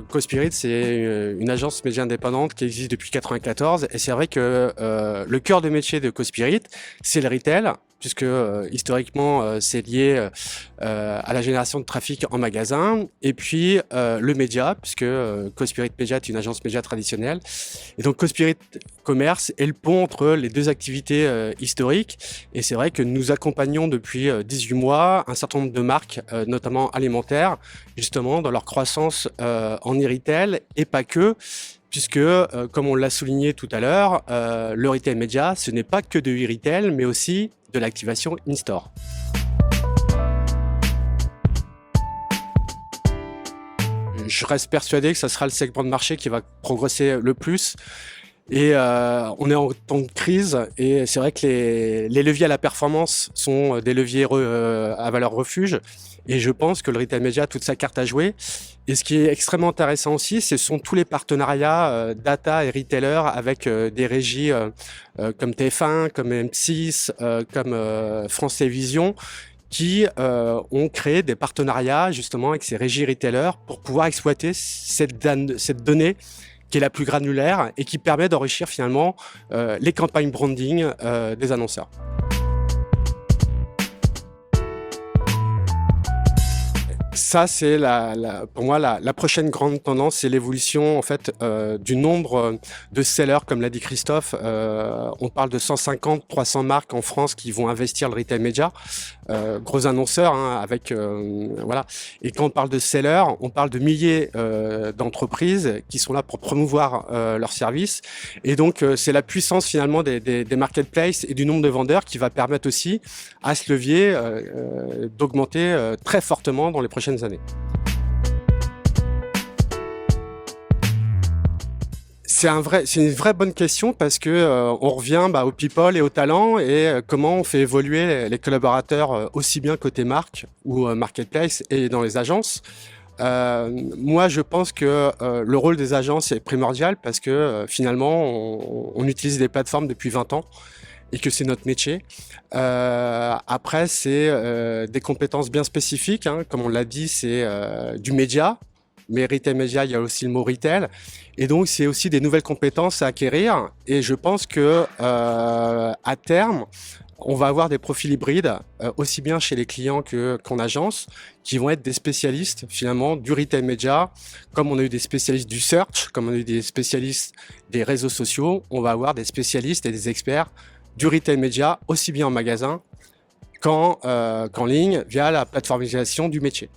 CoSpirit, c'est une agence média indépendante qui existe depuis 1994 et c'est vrai que le cœur de métier de CoSpirit, c'est le retail, puisque historiquement c'est lié à la génération de trafic en magasin, et puis le média, puisque CoSpirit Media est une agence média traditionnelle. Et donc CoSpirit Commerce est le pont entre les deux activités historiques. Et c'est vrai que nous accompagnons depuis 18 mois un certain nombre de marques, notamment alimentaires, justement dans leur croissance en e-retail et pas que. Puisque, comme on l'a souligné tout à l'heure, le retail média, ce n'est pas que de e-retail, mais aussi de l'activation in-store. Je reste persuadé que ça sera le segment de marché qui va progresser le plus. Et on est en temps de crise et c'est vrai que les leviers à la performance sont des leviers à valeur refuge. Et je pense que le retail média a toute sa carte à jouer. Et ce qui est extrêmement intéressant aussi, ce sont tous les partenariats data et retailers avec des régies comme TF1, comme M6, comme France Télévisions, qui ont créé des partenariats justement avec ces régies retailers pour pouvoir exploiter cette donnée qui est la plus granulaire et qui permet d'enrichir finalement les campagnes branding des annonceurs. Ça, c'est pour moi la prochaine grande tendance, c'est l'évolution en fait du nombre de sellers, comme l'a dit Christophe. On parle de 150-300 marques en France qui vont investir le retail média, gros annonceurs, hein, avec voilà. Et quand on parle de sellers, on parle de milliers d'entreprises qui sont là pour promouvoir leurs services. Et donc, c'est la puissance finalement des marketplaces et du nombre de vendeurs qui va permettre aussi à ce levier d'augmenter très fortement dans les prochaines années. C'est une vraie bonne question parce que on revient au people et au talent et comment on fait évoluer les collaborateurs aussi bien côté marque ou marketplace et dans les agences. Moi, je pense que le rôle des agences est primordial parce que finalement, on utilise des plateformes depuis 20 ans et que c'est notre métier. Après, c'est des compétences bien spécifiques, hein. Comme on l'a dit, c'est du média, mais retail média, il y a aussi le mot retail. Et donc, c'est aussi des nouvelles compétences à acquérir. Et je pense que à terme, on va avoir des profils hybrides, aussi bien chez les clients qu'en agence, qui vont être des spécialistes finalement du retail média. Comme on a eu des spécialistes du search, comme on a eu des spécialistes des réseaux sociaux, on va avoir des spécialistes et des experts du retail média, aussi bien en magasin qu'en ligne, via la plateformisation du métier.